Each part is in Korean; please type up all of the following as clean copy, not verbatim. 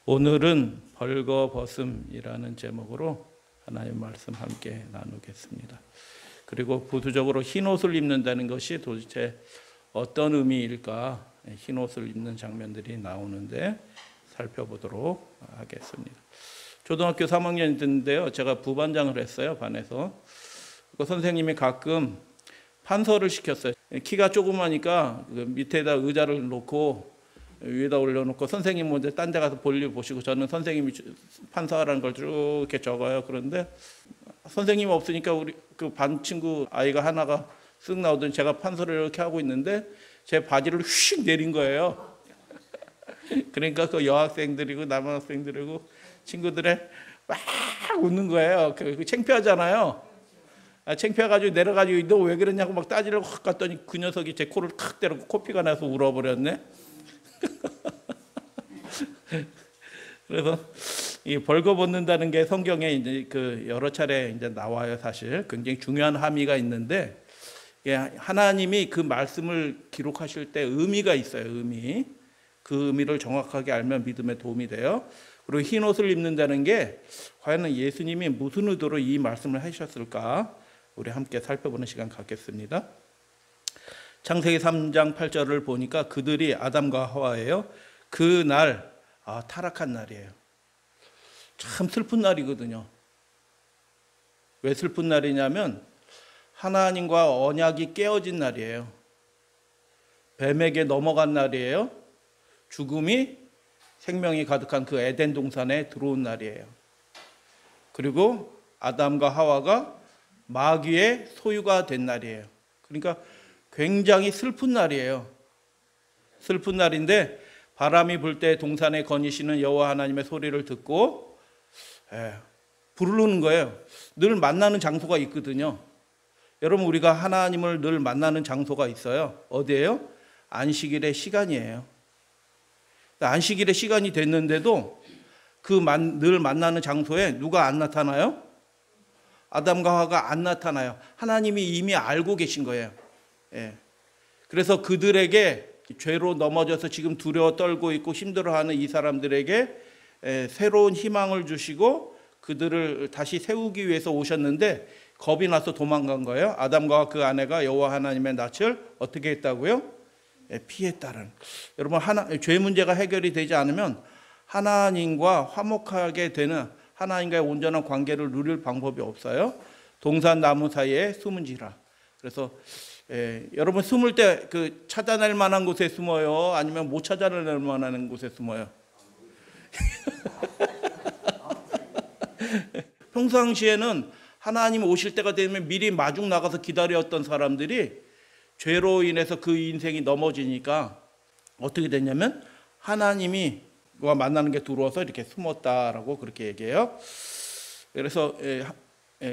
오늘은 벌거벗음이라는 제목으로 하나님의 말씀 함께 나누겠습니다. 그리고 부수적으로 흰옷을 입는다는 것이 도대체 어떤 의미일까, 흰옷을 입는 장면들이 나오는데 살펴보도록 하겠습니다. 초등학교 3학년 때인데요, 제가 부반장을 했어요, 반에서. 그 선생님이 가끔 판서를 시켰어요. 키가 조그마니까 그 밑에다 의자를 놓고 위에다 올려놓고 선생님 먼저 딴 데 가서 볼일 보시고 저는 선생님이 판사라는 걸 쭉 이렇게 적어요. 그런데 선생님이 없으니까 우리 그 반 친구 아이가 하나가 쓱 나오더니 제가 판서를 이렇게 하고 있는데 제 바지를 휙 내린 거예요. 그러니까 그 여학생들이고 남학생들이고 친구들의 막 웃는 거예요. 그 창피하잖아요. 창피해가지고 내려가지고 너 왜 그랬냐고 막 따지려고 확 갔더니 그 녀석이 제 코를 칵 때리고 코피가 나서 울어버렸네. 그래서 이 벌거벗는다는 게 성경에 이제 그 여러 차례 이제 나와요. 사실 굉장히 중요한 함의가 있는데 하나님이 그 말씀을 기록하실 때 의미가 있어요. 의미. 그 의미를 정확하게 알면 믿음에 도움이 돼요. 그리고 흰 옷을 입는다는 게 과연 예수님이 무슨 의도로 이 말씀을 하셨을까? 우리 함께 살펴보는 시간 갖겠습니다. 창세기 3장 8절을 보니까 그들이 아담과 하와예요. 그날 타락한 날이에요. 참 슬픈 날이거든요. 왜 슬픈 날이냐면 하나님과 언약이 깨어진 날이에요. 뱀에게 넘어간 날이에요. 죽음이 생명이 가득한 그 에덴 동산에 들어온 날이에요. 그리고 아담과 하와가 마귀의 소유가 된 날이에요. 그러니까 굉장히 슬픈 날이에요. 슬픈 날인데 바람이 불 때 동산에 거니시는 여호와 하나님의 소리를 듣고 부르는 거예요. 늘 만나는 장소가 있거든요. 여러분, 우리가 하나님을 늘 만나는 장소가 있어요. 어디예요? 안식일의 시간이에요. 안식일의 시간이 됐는데도 그 늘 만나는 장소에 누가 안 나타나요? 아담과 하와가 안 나타나요. 하나님이 이미 알고 계신 거예요. 그래서 그들에게 죄로 넘어져서 지금 두려워 떨고 있고 힘들어하는 이 사람들에게 새로운 희망을 주시고 그들을 다시 세우기 위해서 오셨는데 겁이 나서 도망간 거예요. 아담과 그 아내가 여호와 하나님의 낯을 어떻게 했다고요? 피했다는. 여러분, 죄 문제가 해결이 되지 않으면 하나님과 화목하게 되는, 하나님과의 온전한 관계를 누릴 방법이 없어요. 동산 나무 사이에 숨은지라. 그래서 여러분, 숨을 때 그 찾아낼 만한 곳에 숨어요? 아니면 못 찾아낼 만한 곳에 숨어요? 평상시에는 하나님 오실 때가 되면 미리 마중 나가서 기다렸던 사람들이 죄로 인해서 그 인생이 넘어지니까 어떻게 됐냐면 하나님이 만나는 게 들어와서 이렇게 숨었다라고 그렇게 얘기해요. 그래서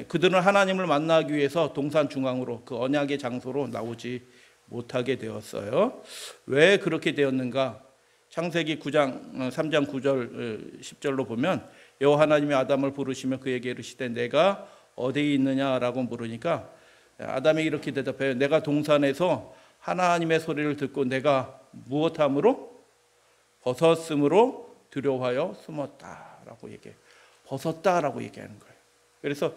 그들은 하나님을 만나기 위해서 동산 중앙으로 그 언약의 장소로 나오지 못하게 되었어요. 왜 그렇게 되었는가? 창세기 9장 3장 9절 10절로 보면 여호와 하나님이 아담을 부르시며 그에게 이르시되 내가 어디에 있느냐라고 물으니까 아담이 이렇게 대답해요. 내가 동산에서 하나님의 소리를 듣고 내가 무엇함으로? 벗었으므로 두려워하여 숨었다라고 얘기해요. 벗었다라고 얘기하는 거예요. 그래서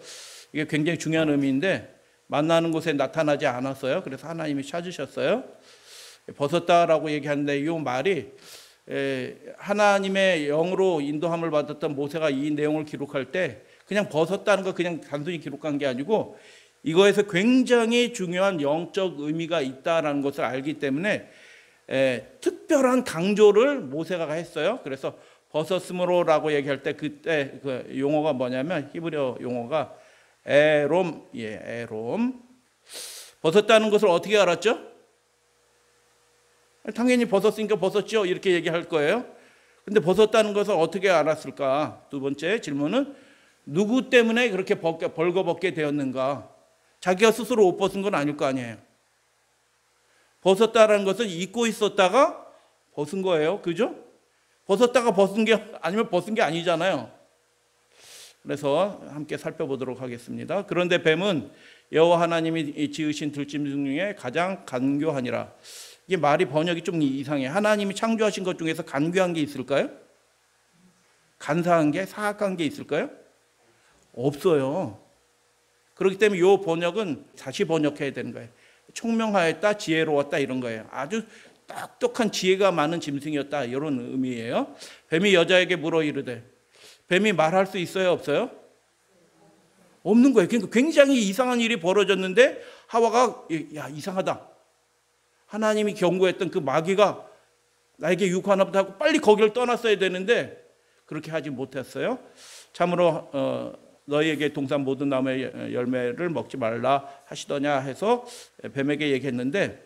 이게 굉장히 중요한 의미인데 만나는 곳에 나타나지 않았어요. 그래서 하나님이 찾으셨어요. 벗었다라고 얘기하는데 이 말이 하나님의 영으로 인도함을 받았던 모세가 이 내용을 기록할 때 그냥 벗었다는 거 그냥 단순히 기록한 게 아니고 이거에서 굉장히 중요한 영적 의미가 있다라는 것을 알기 때문에 특별한 강조를 모세가 했어요. 그래서 벗었으므로라고 얘기할 때 그때 그 용어가 뭐냐면 히브리어 용어가 에롬, 에롬. 벗었다는 것을 어떻게 알았죠? 당연히 벗었으니까 벗었죠. 이렇게 얘기할 거예요. 근데 벗었다는 것을 어떻게 알았을까? 두 번째 질문은 누구 때문에 그렇게 벌거벗게 되었는가? 자기가 스스로 옷 벗은 건 아닐 거 아니에요. 벗었다는 것은 입고 있었다가 벗은 거예요. 그죠? 벗었다가 벗은 게 아니면 벗은 게 아니잖아요. 그래서 함께 살펴보도록 하겠습니다. 그런데 뱀은 여호와 하나님이 지으신 들짐승 중에 가장 간교하니라. 이게 말이 번역이 좀 이상해. 하나님이 창조하신 것 중에서 간교한 게 있을까요? 간사한 게, 사악한 게 있을까요? 없어요. 그렇기 때문에 이 번역은 다시 번역해야 되는 거예요. 총명하였다, 지혜로웠다 이런 거예요. 아주 똑똑한 지혜가 많은 짐승이었다 이런 의미예요. 뱀이 여자에게 물어 이르되, 뱀이 말할 수 있어요, 없어요? 없는 거예요. 그러니까 굉장히 이상한 일이 벌어졌는데 하와가 야, 이상하다. 하나님이 경고했던 그 마귀가 나에게 유혹하나 보다 하고 빨리 거기를 떠났어야 되는데 그렇게 하지 못했어요. 참으로 너희에게 동산 모든 나무의 열매를 먹지 말라 하시더냐 해서 뱀에게 얘기했는데,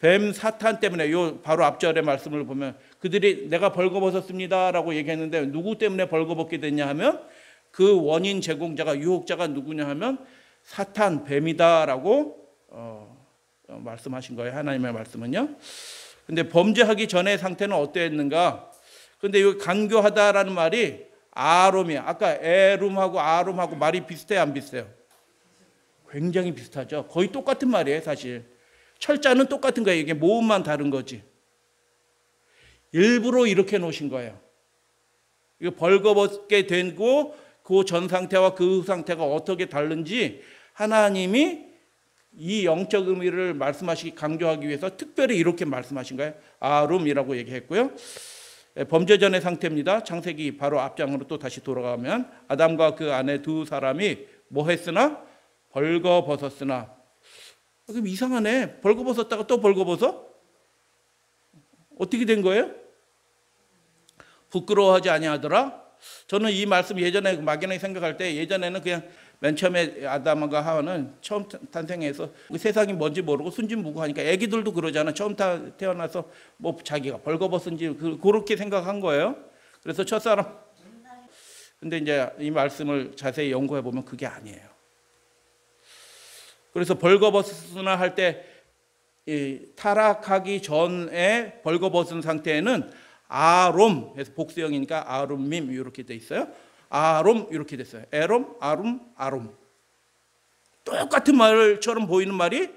뱀 사탄 때문에 요 바로 앞절의 말씀을 보면 그들이 내가 벌거벗었습니다라고 얘기했는데 누구 때문에 벌거벗게 됐냐 하면 그 원인 제공자가, 유혹자가 누구냐 하면 사탄, 뱀이다라고 말씀하신 거예요. 하나님의 말씀은요. 근데 범죄하기 전의 상태는 어땠는가? 근데 이 간교하다라는 말이 아롬이야. 아까 에룸하고 아롬하고 말이 비슷해요, 안 비슷해요? 굉장히 비슷하죠. 거의 똑같은 말이에요, 사실. 철자는 똑같은 거예요. 이게 모음만 다른 거지. 일부러 이렇게 놓으신 거예요. 이거 벌거벗게 되고 그 전 상태와 그 후 상태가 어떻게 다른지 하나님이 이 영적 의미를 말씀하시기, 강조하기 위해서 특별히 이렇게 말씀하신 거예요. 아룸이라고 얘기했고요. 범죄 전의 상태입니다. 창세기 바로 앞장으로 또 다시 돌아가면 아담과 그 아내 두 사람이 뭐 했으나? 벌거벗었으나. 그럼 이상하네. 벌거벗었다가 또 벌거벗어? 어떻게 된 거예요? 부끄러워하지 아니하더라? 저는 이 말씀 예전에 막연하게 생각할 때, 예전에는 그냥 맨 처음에 아담과 하와는 처음 탄생해서 세상이 뭔지 모르고 순진무구하니까, 애기들도 그러잖아. 처음 태어나서 뭐 자기가 벌거벗은지 그렇게 생각한 거예요. 그래서 첫사람. 근데 이제 이 말씀을 자세히 연구해 보면 그게 아니에요. 그래서 벌거벗으나 할 때 타락하기 전에 벌거벗은 상태에는 아롬 해서 복수형이니까 아룸밈 이렇게 돼 있어요. 아롬 이렇게 됐어요. 에롬, 아룸, 아롬. 똑같은 말처럼 보이는 말이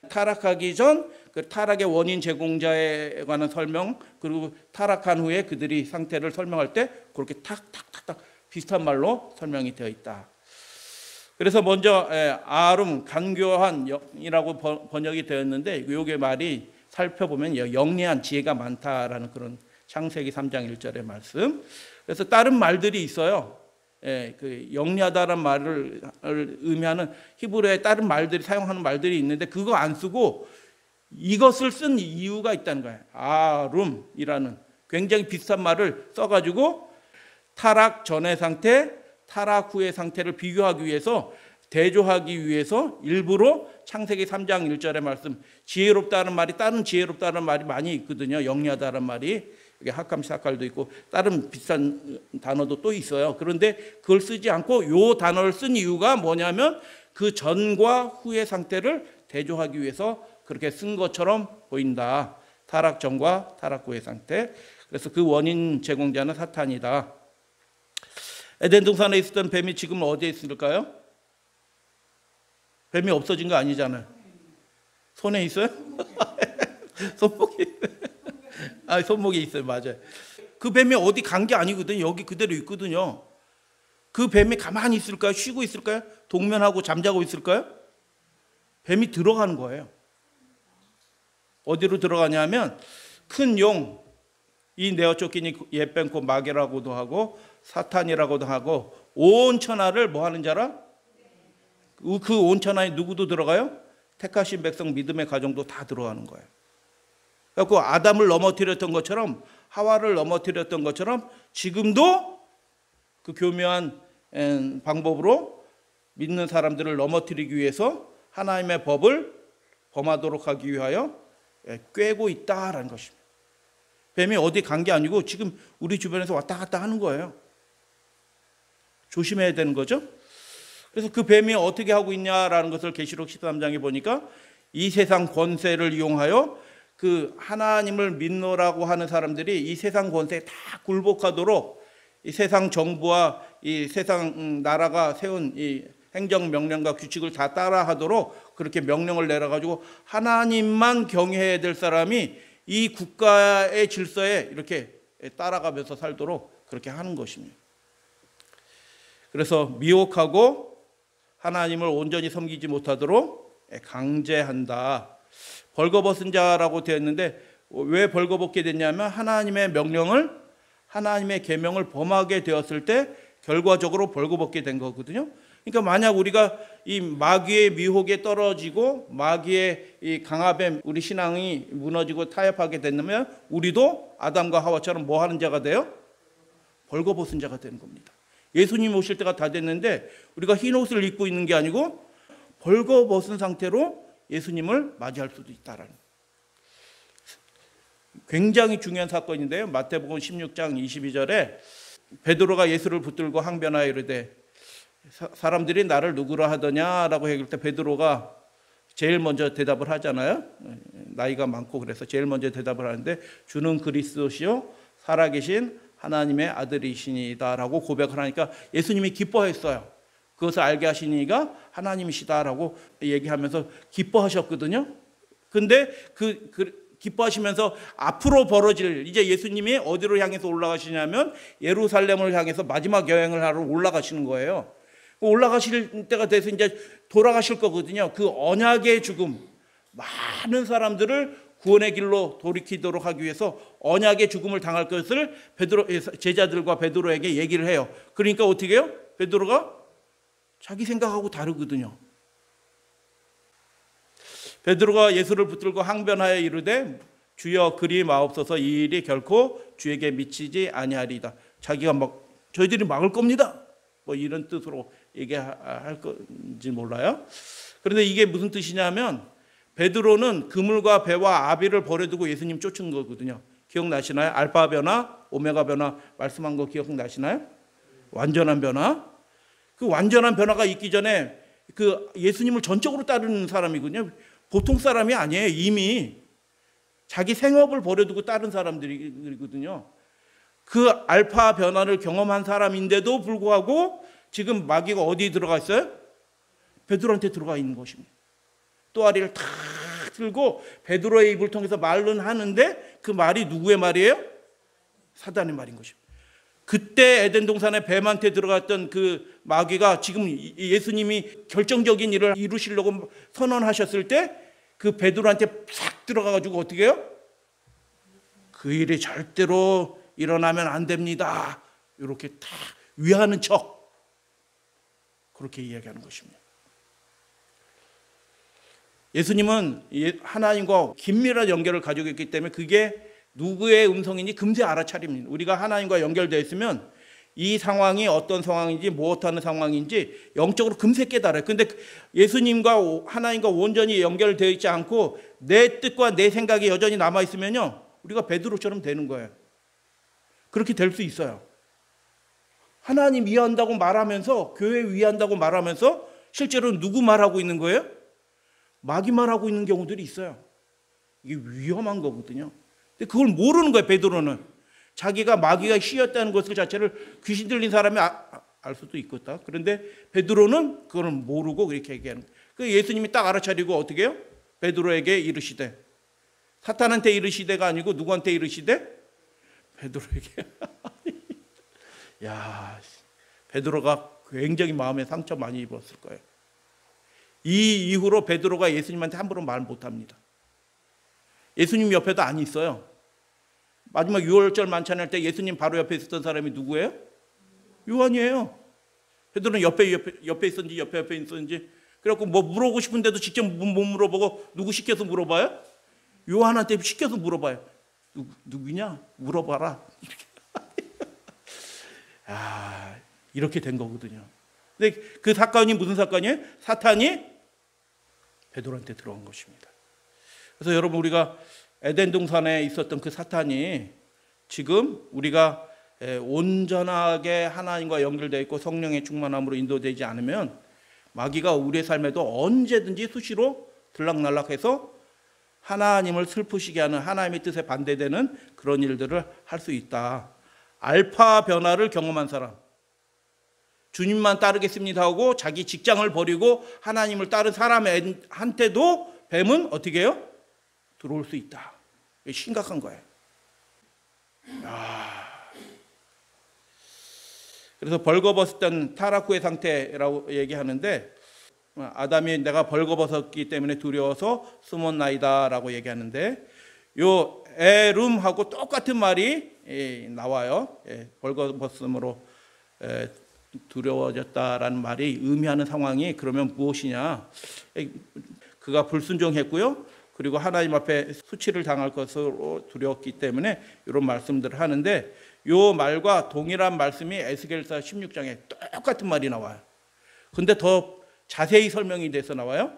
타락하기 전 그 타락의 원인 제공자에 관한 설명, 그리고 타락한 후에 그들이 상태를 설명할 때 그렇게 탁탁탁탁 비슷한 말로 설명이 되어 있다. 그래서 먼저 아룸, 간교한이라고 번역이 되었는데, 요게 말이 살펴보면 영리한, 지혜가 많다라는 그런 창세기 3장 1절의 말씀. 그래서 다른 말들이 있어요. 그 영리하다라는 말을 의미하는 히브리어의 다른 말들이, 사용하는 말들이 있는데 그거 안 쓰고 이것을 쓴 이유가 있다는 거예요. 아룸이라는 굉장히 비슷한 말을 써가지고 타락 전의 상태, 타락 후의 상태를 비교하기 위해서, 대조하기 위해서 일부러 창세기 3장 1절의 말씀, 지혜롭다는 말이, 다른 지혜롭다는 말이 많이 있거든요. 영리하다는 말이. 여기 학함 사칼도 있고 다른 비슷한 단어도 또 있어요. 그런데 그걸 쓰지 않고 요 단어를 쓴 이유가 뭐냐면 그 전과 후의 상태를 대조하기 위해서 그렇게 쓴 것처럼 보인다. 타락 전과 타락 후의 상태. 그래서 그 원인 제공자는 사탄이다. 에덴 동산에 있었던 뱀이 지금 어디에 있을까요? 뱀이 없어진 거 아니잖아요. 손에 있어요? 손목이 손목에 있어요. 맞아요. 그 뱀이 어디 간 게 아니거든요. 여기 그대로 있거든요. 그 뱀이 가만히 있을까요? 쉬고 있을까요? 동면하고 잠자고 있을까요? 뱀이 들어가는 거예요. 어디로 들어가냐면 큰 용, 이 네어 쫓기니 예뺑고 마귀라고도 하고 사탄이라고도 하고 온 천하를 뭐 하는 자라? 그 온 천하에 누구도 들어가요? 택하신 백성, 믿음의 가정도 다 들어가는 거예요. 그래서 아담을 넘어뜨렸던 것처럼, 하와를 넘어뜨렸던 것처럼 지금도 그 교묘한 방법으로 믿는 사람들을 넘어뜨리기 위해서 하나님의 법을 범하도록 하기 위하여 꿰고 있다라는 것입니다. 뱀이 어디 간 게 아니고 지금 우리 주변에서 왔다 갔다 하는 거예요. 조심해야 되는 거죠. 그래서 그 뱀이 어떻게 하고 있냐라는 것을 계시록 13장에 보니까 이 세상 권세를 이용하여 그 하나님을 믿노라고 하는 사람들이 이 세상 권세에 다 굴복하도록 이 세상 정부와 이 세상 나라가 세운 이 행정명령과 규칙을 다 따라하도록 그렇게 명령을 내려가지고 하나님만 경외해야 될 사람이 이 국가의 질서에 이렇게 따라가면서 살도록 그렇게 하는 것입니다. 그래서 미혹하고 하나님을 온전히 섬기지 못하도록 강제한다. 벌거벗은 자라고 되어 있는데 왜 벌거벗게 됐냐면 하나님의 명령을, 하나님의 계명을 범하게 되었을 때 결과적으로 벌거벗게 된 거거든요. 그러니까 만약 우리가 이 마귀의 미혹에 떨어지고 마귀의 이 강압에 우리 신앙이 무너지고 타협하게 된다면 우리도 아담과 하와처럼 뭐 하는 자가 돼요? 벌거벗은 자가 되는 겁니다. 예수님 오실 때가 다 됐는데 우리가 흰 옷을 입고 있는 게 아니고 벌거벗은 상태로 예수님을 맞이할 수도 있다라는, 굉장히 중요한 사건인데요. 마태복음 16장 22절에 베드로가 예수를 붙들고 항변하여 이르되 사람들이 나를 누구라 하더냐라고 했을 때 베드로가 제일 먼저 대답을 하잖아요. 나이가 많고 그래서 제일 먼저 대답을 하는데 주는 그리스도시요 살아계신 하나님의 아들이시니다라고 고백을 하니까 예수님이 기뻐했어요. 그것을 알게 하시니가 하나님이시다라고 얘기하면서 기뻐하셨거든요. 근데 기뻐하시면서 앞으로 벌어질, 이제 예수님이 어디로 향해서 올라가시냐면 예루살렘을 향해서 마지막 여행을 하러 올라가시는 거예요. 올라가실 때가 돼서 이제 돌아가실 거거든요. 그 언약의 죽음, 많은 사람들을 구원의 길로 돌이키도록 하기 위해서 언약의 죽음을 당할 것을 제자들과 베드로에게 얘기를 해요. 그러니까 어떻게 해요? 베드로가 자기 생각하고 다르거든요. 베드로가 예수를 붙들고 항변하여 이르되 주여 그리 마옵소서, 이 일이 결코 주에게 미치지 아니하리이다. 자기가 저희들이 막을 겁니다, 뭐 이런 뜻으로 얘기할 건지 몰라요. 그런데 이게 무슨 뜻이냐면 베드로는 그물과 배와 아비를 버려두고 예수님 쫓은 거거든요. 기억나시나요? 알파 변화, 오메가 변화 말씀한 거 기억나시나요? 완전한 변화. 그 완전한 변화가 있기 전에 그 예수님을 전적으로 따르는 사람이거든요. 보통 사람이 아니에요. 이미 자기 생업을 버려두고 따른 사람들이거든요. 그 알파 변화를 경험한 사람인데도 불구하고 지금 마귀가 어디 들어가 있어요? 베드로한테 들어가 있는 것입니다. 또아리를 탁 들고 베드로의 입을 통해서 말은 하는데 그 말이 누구의 말이에요? 사단의 말인 것입니다. 그때 에덴 동산에 뱀한테 들어갔던 그 마귀가 지금 예수님이 결정적인 일을 이루시려고 선언하셨을 때 그 베드로한테 싹 들어가가지고 어떻게 해요? 그 일이 절대로 일어나면 안 됩니다, 이렇게 다 위하는 척 그렇게 이야기하는 것입니다. 예수님은 하나님과 긴밀한 연결을 가지고 있기 때문에 그게 누구의 음성인지 금세 알아차립니다. 우리가 하나님과 연결되어 있으면 이 상황이 어떤 상황인지 무엇하는 상황인지 영적으로 금세 깨달아요. 근데 예수님과 하나님과 온전히 연결되어 있지 않고 내 뜻과 내 생각이 여전히 남아있으면요, 우리가 베드로처럼 되는 거예요. 그렇게 될 수 있어요. 하나님 위한다고 말하면서, 교회 위한다고 말하면서 실제로 누구 말하고 있는 거예요? 마귀 말하고 있는 경우들이 있어요. 이게 위험한 거거든요. 근데 그걸 모르는 거예요. 베드로는 자기가 마귀가 씌었다는 것을 자체를 귀신 들린 사람이 알 수도 있겠다. 그런데 베드로는 그걸 모르고 그렇게 얘기하는 거예요. 그 예수님이 딱 알아차리고 어떻게 해요? 베드로에게 이르시되, 사탄한테 이르시되가 아니고 누구한테 이르시되? 베드로에게. 야, 베드로가 굉장히 마음에 상처 많이 입었을 거예요. 이 이후로 베드로가 예수님한테 함부로 말 못합니다. 예수님 옆에도 안 있어요. 마지막 6월절 만찬할 때 예수님 바로 옆에 있었던 사람이 누구예요? 요한이에요. 베드로는 옆에 있었는지 옆에 있었는지, 그래갖고 뭐 물어보고 싶은데도 직접 못 물어보고 누구 시켜서 물어봐요? 요한한테 시켜서 물어봐요. 누구냐? 물어봐라. 이렇게 된 거거든요. 근데 그 사건이 무슨 사건이에요? 사탄이 베드로한테 들어간 것입니다. 그래서 여러분, 우리가 에덴 동산에 있었던 그 사탄이 지금 우리가 온전하게 하나님과 연결되어 있고 성령의 충만함으로 인도되지 않으면 마귀가 우리의 삶에도 언제든지 수시로 들락날락해서 하나님을 슬프시게 하는, 하나님의 뜻에 반대되는 그런 일들을 할 수 있다. 알파 변화를 경험한 사람, 주님만 따르겠습니다 하고 자기 직장을 버리고 하나님을 따른 사람한테도 뱀은 어떻게 해요? 들어올 수 있다. 심각한 거예요. 그래서 벌거벗었던 타락 후의 상태라고 얘기하는데, 아담이 내가 벌거벗었기 때문에 두려워서 숨었나이다라고 얘기하는데, 요 에룸하고 똑같은 말이 나와요. 벌거벗음으로 두려워졌다라는 말이 의미하는 상황이 그러면 무엇이냐? 그가 불순종했고요. 그리고 하나님 앞에 수치를 당할 것으로 두려웠기 때문에 이런 말씀들을 하는데, 요 말과 동일한 말씀이 에스겔서 16장에 똑같은 말이 나와요. 근데 더 자세히 설명이 돼서 나와요.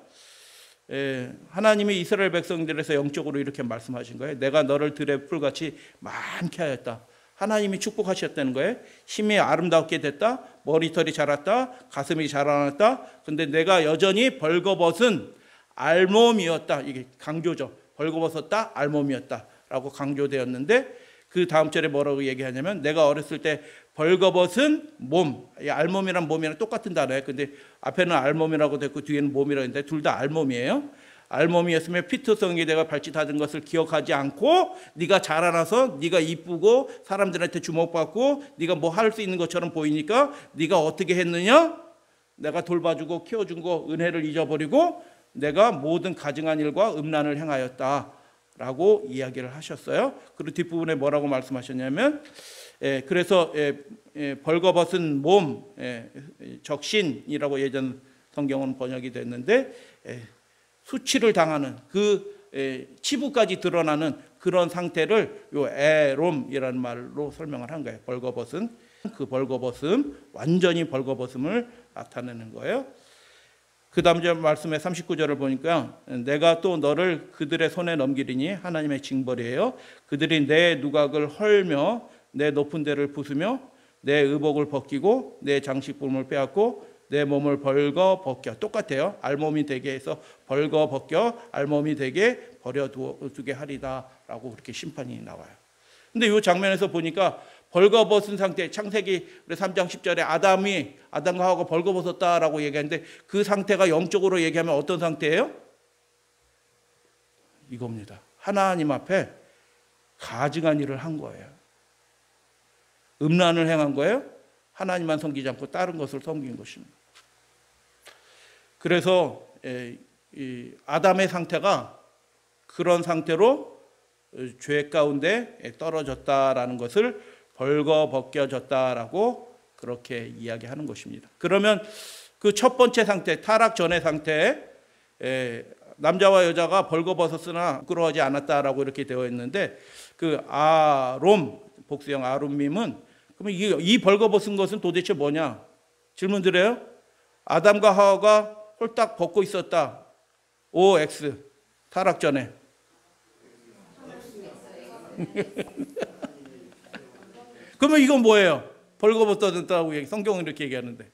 하나님이 이스라엘 백성들에서 영적으로 이렇게 말씀하신 거예요. 내가 너를 들의 풀같이 많게 하였다. 하나님이 축복하셨다는 거예요. 힘이 아름답게 됐다. 머리털이 자랐다. 가슴이 자라났다. 근데 내가 여전히 벌거벗은 알몸이었다. 이게 강조죠. 벌거벗었다. 알몸이었다. 라고 강조되었는데, 그 다음 절에 뭐라고 얘기하냐면, 내가 어렸을 때 벌거벗은 몸, 이 알몸이란 몸이랑 똑같은 단어예요. 근데 앞에는 알몸이라고 됐고 뒤에는 몸이라고 했는데 둘 다 알몸이에요. 알몸이었으며 피투성이 내가 발짓하던 것을 기억하지 않고 네가 자라나서 네가 이쁘고 사람들한테 주목받고 네가 뭐 할 수 있는 것처럼 보이니까 네가 어떻게 했느냐? 내가 돌봐주고 키워준 거 은혜를 잊어버리고 내가 모든 가증한 일과 음란을 행하였다 라고 이야기를 하셨어요. 그리고 뒷부분에 뭐라고 말씀하셨냐면, 그래서 벌거벗은 몸, 적신이라고 예전 성경은 번역이 됐는데, 수치를 당하는 그 치부까지 드러나는 그런 상태를 요 에롬이라는 말로 설명을 한 거예요. 벌거벗은, 그 벌거벗음, 완전히 벌거벗음을 나타내는 거예요. 그 다음 절 말씀의 39절을 보니까, 내가 또 너를 그들의 손에 넘기리니 하나님의 징벌이에요. 그들이 내 누각을 헐며 내 높은 데를 부수며 내 의복을 벗기고 내 장식품을 빼앗고 내 몸을 벌거 벗겨. 똑같아요. 알몸이 되게 해서 벌거 벗겨 알몸이 되게 버려두게 하리다 라고 그렇게 심판이 나와요. 근데 이 장면에서 보니까 벌거벗은 상태, 창세기 3장 10절에 아담과 하와가 벌거벗었다라고 얘기하는데, 그 상태가 영적으로 얘기하면 어떤 상태예요? 이겁니다. 하나님 앞에 가증한 일을 한 거예요. 음란을 행한 거예요. 하나님만 섬기지 않고 다른 것을 섬긴 것입니다. 그래서 이 아담의 상태가 그런 상태로 죄 가운데 떨어졌다라는 것을 벌거벗겨졌다라고 그렇게 이야기하는 것입니다. 그러면 그 첫 번째 상태, 타락 전의 상태, 남자와 여자가 벌거벗었으나 부끄러워하지 않았다라고 이렇게 되어 있는데, 그 아롬, 복수형 아롬밈은 그러면 이 벌거벗은 것은 도대체 뭐냐? 질문 드려요. 아담과 하와가 홀딱 벗고 있었다. OX, 타락 전에. 그러면 이건 뭐예요? 벌거벗었다고 성경은 이렇게 얘기하는데.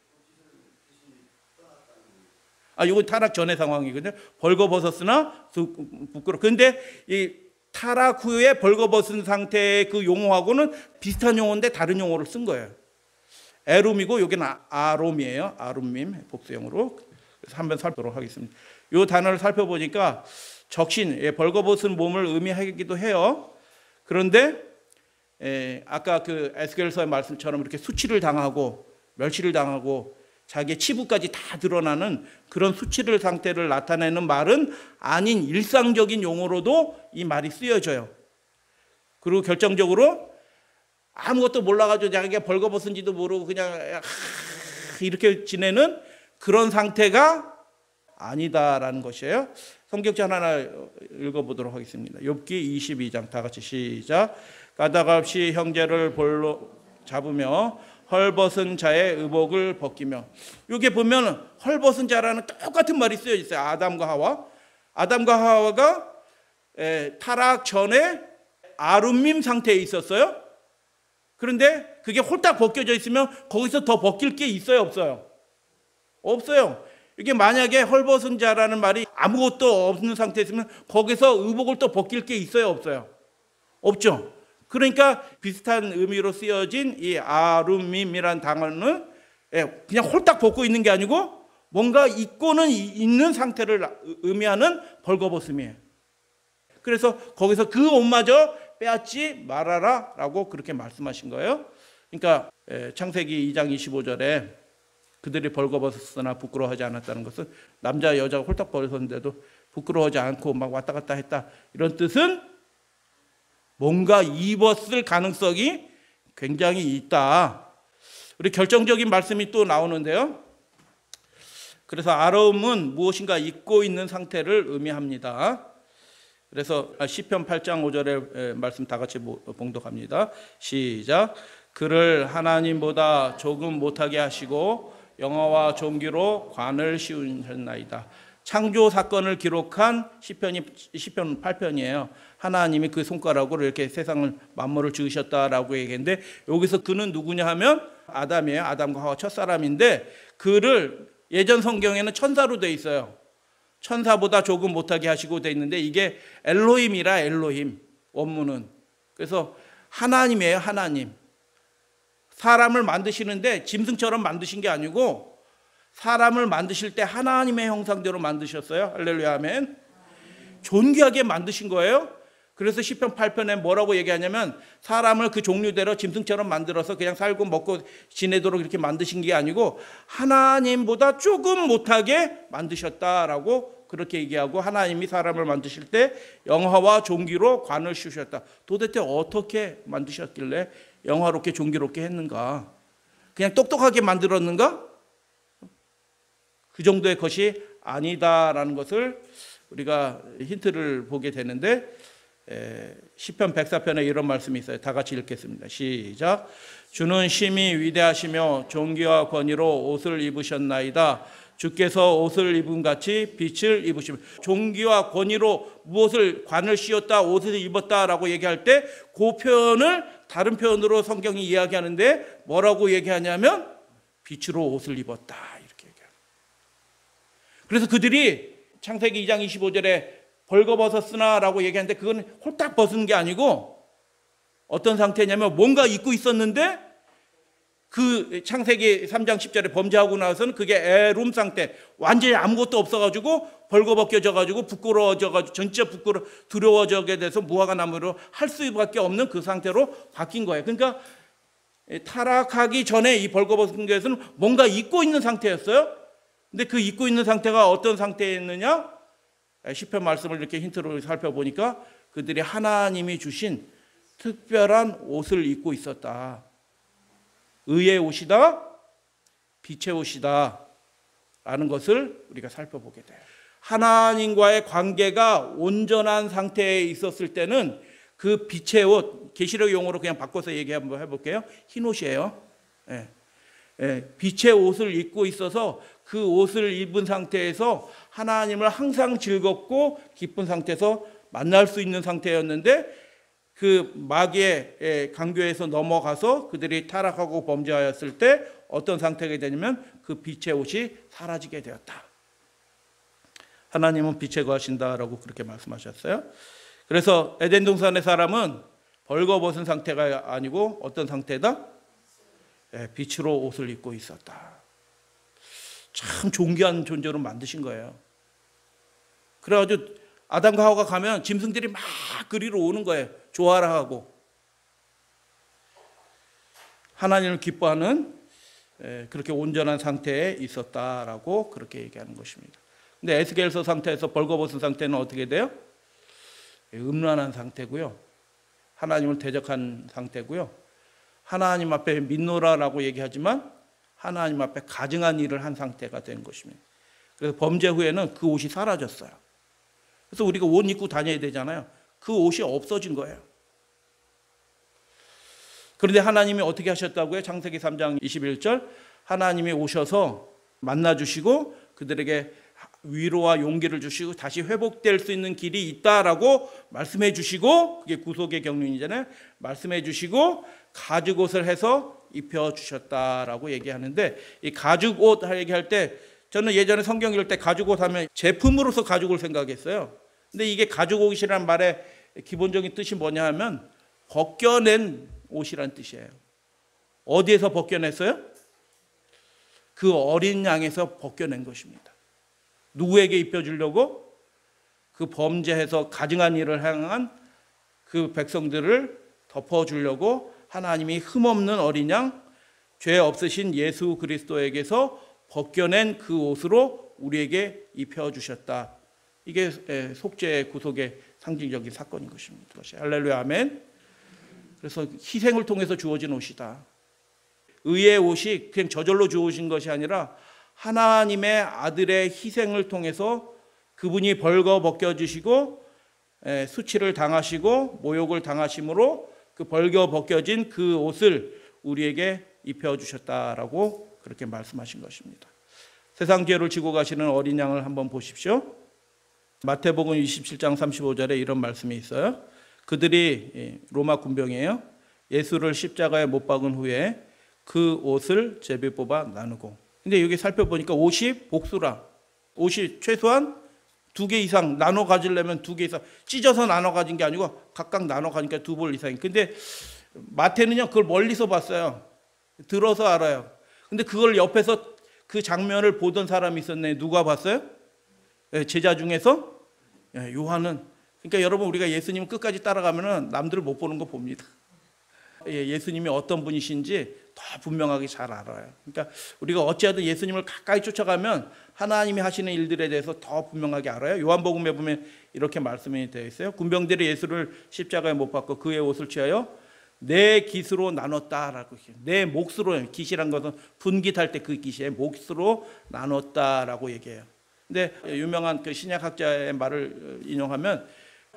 이건 타락 전의 상황이거든요. 벌거벗었으나 부끄러워. 근데 이 타락 후에 벌거벗은 상태의 그 용어하고는 비슷한 용어인데 다른 용어를 쓴 거예요. 에룸이고 여기는 아롬이에요. 아롬밈 복수형으로. 그래서 한번 살펴보도록 하겠습니다. 이 단어를 살펴보니까 적신, 벌거벗은 몸을 의미하기도 해요. 그런데 아까 그 에스겔서의 말씀처럼 이렇게 수치를 당하고 멸시를 당하고 자기의 치부까지 다 드러나는 그런 수치를 상태를 나타내는 말은 아닌 일상적인 용어로도 이 말이 쓰여져요. 그리고 결정적으로 아무것도 몰라가지고 자기가 벌거벗은지도 모르고 그냥 이렇게 지내는 그런 상태가 아니다라는 것이에요. 성경책 하나 읽어보도록 하겠습니다. 욥기 22장 다 같이 시작. 까닭 없이 형제를 볼로 잡으며 헐벗은 자의 의복을 벗기며. 여기 보면 헐벗은 자라는 똑같은 말이 쓰여 있어요. 아담과 하와가 타락 전에 아룸밈 상태에 있었어요. 그런데 그게 홀딱 벗겨져 있으면 거기서 더 벗길 게 있어요, 없어요? 없어요. 이게 만약에 헐벗은 자라는 말이 아무것도 없는 상태에 있으면 거기서 의복을 또 벗길 게 있어요, 없어요? 없죠. 그러니까 비슷한 의미로 쓰여진 이 아룸밈이라는 단어는 그냥 홀딱 벗고 있는 게 아니고 뭔가 입고는 있는 상태를 의미하는 벌거벗음이에요. 그래서 거기서 그 옷마저 빼앗지 말아라 라고 그렇게 말씀하신 거예요. 그러니까 창세기 2장 25절에 그들이 벌거벗었으나 부끄러워하지 않았다는 것은 남자 여자가 홀딱 벗었는데도 부끄러워하지 않고 막 왔다 갔다 했다, 이런 뜻은 뭔가 입었을 가능성이 굉장히 있다. 우리 결정적인 말씀이 또 나오는데요. 그래서 아름은 무엇인가 입고 있는 상태를 의미합니다. 그래서 시편 8장 5절의 말씀 다 같이 봉독합니다. 시작. 그를 하나님보다 조금 못하게 하시고 영화와 존귀로 관을 씌우셨나이다. 창조 사건을 기록한 시편 8편이에요. 하나님이 그 손가락으로 이렇게 세상을 만물을 지으셨다라고 얘기했는데, 여기서 그는 누구냐 하면 아담이에요. 아담과 하와 첫사람인데, 그를 예전 성경에는 천사로 돼 있어요. 천사보다 조금 못하게 하시고 돼 있는데, 이게 엘로힘이라, 엘로힘 원문은. 그래서 하나님이에요. 하나님. 사람을 만드시는데 짐승처럼 만드신 게 아니고 사람을 만드실 때 하나님의 형상대로 만드셨어요. 할렐루야 아멘. 존귀하게 만드신 거예요. 그래서 시편 8편에 뭐라고 얘기하냐면, 사람을 그 종류대로 짐승처럼 만들어서 그냥 살고 먹고 지내도록 이렇게 만드신 게 아니고 하나님보다 조금 못하게 만드셨다라고 그렇게 얘기하고, 하나님이 사람을 만드실 때 영화와 존귀로 관을 씌우셨다. 도대체 어떻게 만드셨길래 영화롭게 존귀롭게 했는가? 그냥 똑똑하게 만들었는가? 그 정도의 것이 아니다라는 것을 우리가 힌트를 보게 되는데, 시편 104편에 이런 말씀이 있어요. 다 같이 읽겠습니다. 시작. 주는 심히 위대하시며 존귀와 권위로 옷을 입으셨나이다. 주께서 옷을 입은 같이 빛을 입으시며. 존귀와 권위로 무엇을 관을 씌웠다, 옷을 입었다라고 얘기할 때 그 표현을 다른 표현으로 성경이 이야기하는데 뭐라고 얘기하냐면 빛으로 옷을 입었다, 이렇게 얘기해요. 그래서 그들이 창세기 2장 25절에 벌거벗었으나 라고 얘기하는데, 그건 홀딱 벗은 게 아니고 어떤 상태냐면 뭔가 입고 있었는데, 그 창세기 3장 10절에 범죄하고 나서는 그게 애룸 상태, 완전히 아무것도 없어가지고 벌거벗겨져가지고 부끄러워져가지고 전체 두려워져게 돼서 무화과 나무로 할 수밖에 없는 그 상태로 바뀐 거예요. 그러니까 타락하기 전에 이 벌거벗은 것은 뭔가 입고 있는 상태였어요. 근데 그 입고 있는 상태가 어떤 상태였느냐? 시편 말씀을 이렇게 힌트로 살펴보니까 그들이 하나님이 주신 특별한 옷을 입고 있었다. 의의 옷이다, 빛의 옷이다 라는 것을 우리가 살펴보게 돼요. 하나님과의 관계가 온전한 상태에 있었을 때는 그 빛의 옷, 계시록 용어로 그냥 바꿔서 얘기 한번 해볼게요. 흰 옷이에요. 빛의 옷을 입고 있어서 그 옷을 입은 상태에서 하나님을 항상 즐겁고 기쁜 상태에서 만날 수 있는 상태였는데, 그 마귀의 강교에서 넘어가서 그들이 타락하고 범죄하였을 때 어떤 상태가 되냐면 그 빛의 옷이 사라지게 되었다. 하나님은 빛에 거하신다라고 그렇게 말씀하셨어요. 그래서 에덴 동산의 사람은 벌거벗은 상태가 아니고 어떤 상태다? 빛으로 옷을 입고 있었다. 참 존귀한 존재로 만드신 거예요. 그래가지고 아담과 하와가 가면 짐승들이 막 그리로 오는 거예요. 좋아라 하고. 하나님을 기뻐하는 그렇게 온전한 상태에 있었다라고 그렇게 얘기하는 것입니다. 근데 에스겔서 상태에서 벌거벗은 상태는 어떻게 돼요? 음란한 상태고요. 하나님을 대적한 상태고요. 하나님 앞에 민노라라고 얘기하지만 하나님 앞에 가증한 일을 한 상태가 된 것입니다. 그래서 범죄 후에는 그 옷이 사라졌어요. 그래서 우리가 옷 입고 다녀야 되잖아요. 그 옷이 없어진 거예요. 그런데 하나님이 어떻게 하셨다고요? 창세기 3장 21절, 하나님이 오셔서 만나주시고 그들에게 위로와 용기를 주시고 다시 회복될 수 있는 길이 있다라고 말씀해 주시고, 그게 구속의 경륜이잖아요. 말씀해 주시고 가죽옷을 해서 입혀주셨다라고 얘기하는데, 이 가죽옷 얘기할 때 저는 예전에 성경 읽을 때 가죽옷 하면 제품으로서 가죽을 생각했어요. 근데 이게 가죽옷이라는 말의 기본적인 뜻이 뭐냐 하면 벗겨낸 옷이란 뜻이에요. 어디에서 벗겨냈어요? 그 어린 양에서 벗겨낸 것입니다. 누구에게 입혀주려고? 그 범죄해서 가증한 일을 행한 그 백성들을 덮어주려고 하나님이 흠없는 어린 양, 죄 없으신 예수 그리스도에게서 벗겨낸 그 옷으로 우리에게 입혀주셨다. 이게 속죄 구속의 상징적인 사건인 것입니다. 할렐루야, 아멘. 그래서 희생을 통해서 주어진 옷이다. 의의 옷이 그냥 저절로 주어진 것이 아니라 하나님의 아들의 희생을 통해서 그분이 벌거 벗겨주시고 수치를 당하시고 모욕을 당하심으로 그 벌겨 벗겨진 그 옷을 우리에게 입혀주셨다라고 그렇게 말씀하신 것입니다. 세상 죄를 지고 가시는 어린 양을 한번 보십시오. 마태복음 27장 35절에 이런 말씀이 있어요. 그들이 로마 군병이에요. 예수를 십자가에 못 박은 후에 그 옷을 제비 뽑아 나누고. 근데 여기 살펴보니까 옷이 복수라. 옷이 최소한 2개 이상 나눠 가지려면 2개 이상 찢어서 나눠 가진 게 아니고 각각 나눠 가니까 2벌 이상이. 근데 마태는요 그걸 멀리서 봤어요. 들어서 알아요. 근데 그걸 옆에서 그 장면을 보던 사람이 있었네. 누가 봤어요? 제자 중에서 요한은. 그러니까 여러분 우리가 예수님 끝까지 따라가면은 남들을 못 보는 거 봅니다. 예수님이 어떤 분이신지 더 분명하게 잘 알아요. 그러니까 우리가 어찌하든 예수님을 가까이 쫓아가면 하나님이 하시는 일들에 대해서 더 분명하게 알아요. 요한복음에 보면 이렇게 말씀이 되어 있어요. 군병들이 예수를 십자가에 못 박고 그의 옷을 취하여 내 깃으로 나눴다라고. 내 몫으로, 깃이란 것은 분깃할 때 그 깃의 몫으로 나눴다라고 얘기해요. 근데 유명한 그 신약학자의 말을 인용하면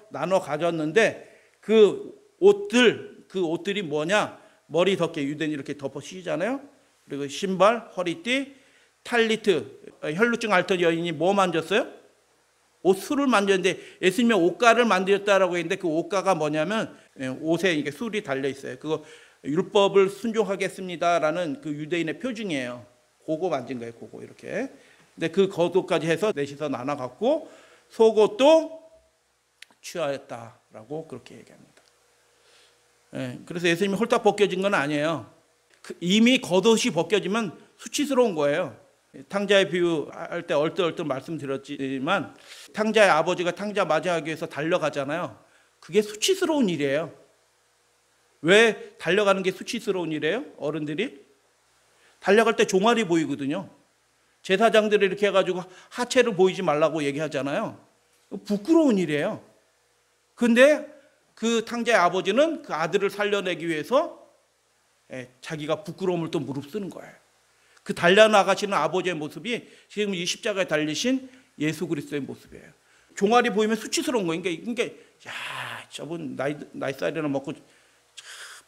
나눠 가졌는데 그 옷들이 뭐냐? 머리 덮개, 유대인 이렇게 덮어 씌우잖아요. 그리고 신발, 허리띠, 탈리트, 혈루증 앓던 여인이 뭐 만졌어요? 옷술을 만졌는데 예수님의 옷가를 만들었다라고 했는데 그 옷가가 뭐냐면 옷에 이게 술이 달려 있어요. 그거 율법을 순종하겠습니다라는 그 유대인의 표징이에요. 그거 만진 거예요. 그거 이렇게. 근데 그 겉옷까지 해서 넷이서 나눠 갖고 속옷도 취하였다라고 그렇게 얘기합니다. 그래서 예수님이 홀딱 벗겨진 건 아니에요. 이미 겉옷이 벗겨지면 수치스러운 거예요. 탕자의 비유할 때 얼떨떨 말씀드렸지만 탕자의 아버지가 탕자 맞이하기 위해서 달려가잖아요. 그게 수치스러운 일이에요. 왜 달려가는 게 수치스러운 일이에요? 어른들이 달려갈 때 종아리 보이거든요. 제사장들이 이렇게 해가지고 하체를 보이지 말라고 얘기하잖아요. 부끄러운 일이에요. 근데 그 탕자의 아버지는 그 아들을 살려내기 위해서 자기가 부끄러움을 또 무릅쓰는 거예요. 그 달려나가시는 아버지의 모습이 지금 이 십자가에 달리신 예수 그리스도의 모습이에요. 종아리 보이면 수치스러운 거예요. 그러니까 야, 저분 나이살이나 먹고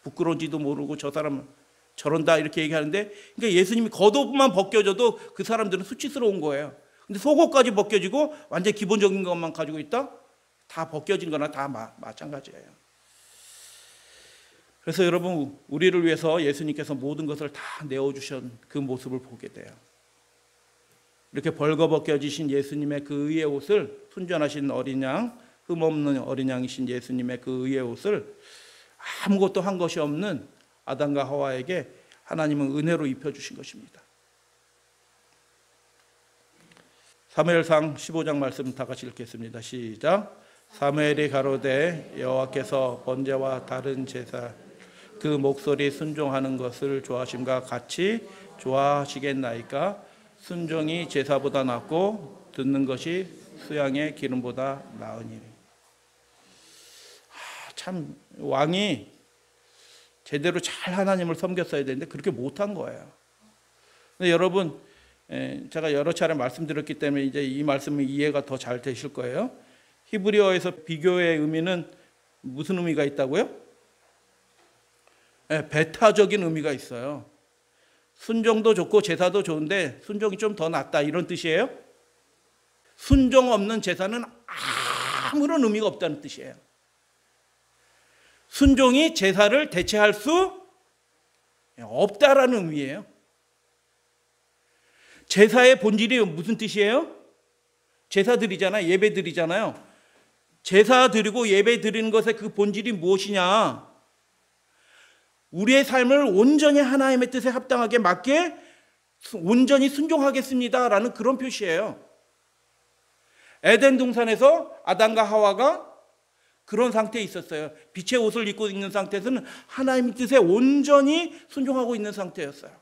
부끄러운지도 모르고 저 사람은 저런다 이렇게 얘기하는데, 그러니까 예수님이 겉옷만 벗겨져도 그 사람들은 수치스러운 거예요. 근데 속옷까지 벗겨지고 완전 기본적인 것만 가지고 있다? 다 벗겨진 거나 다 마찬가지예요. 그래서 여러분 우리를 위해서 예수님께서 모든 것을 다 내어주신 그 모습을 보게 돼요. 이렇게 벌거벗겨지신 예수님의 그 의의 옷을, 순전하신 어린 양, 흠없는 어린 양이신 예수님의 그 의의 옷을 아무것도 한 것이 없는 아담과 하와에게 하나님은 은혜로 입혀주신 것입니다. 사무엘상 15장 말씀 다 같이 읽겠습니다. 시작. 사무엘이 가로되 여호와께서 번제와 다른 제사 그 목소리 순종하는 것을 좋아하심과 같이 좋아하시겠나이까? 순종이 제사보다 낫고 듣는 것이 수양의 기름보다 나으니라. 참 왕이 제대로 잘 하나님을 섬겼어야 되는데 그렇게 못한 거예요. 근데 여러분 제가 여러 차례 말씀드렸기 때문에 이제 이 말씀이 이해가 더 잘 되실 거예요. 히브리어에서 비교의 의미는 무슨 의미가 있다고요? 배타적인 의미가 있어요. 순종도 좋고 제사도 좋은데 순종이 좀 더 낫다 이런 뜻이에요. 순종 없는 제사는 아무런 의미가 없다는 뜻이에요. 순종이 제사를 대체할 수 없다라는 의미예요. 제사의 본질이 무슨 뜻이에요? 제사 드리잖아요. 예배 드리잖아요. 제사 드리고 예배 드리는 것의 그 본질이 무엇이냐? 우리의 삶을 온전히 하나님의 뜻에 합당하게 맞게 온전히 순종하겠습니다라는 그런 표시예요. 에덴 동산에서 아담과 하와가 그런 상태에 있었어요. 빛의 옷을 입고 있는 상태에서는 하나님의 뜻에 온전히 순종하고 있는 상태였어요.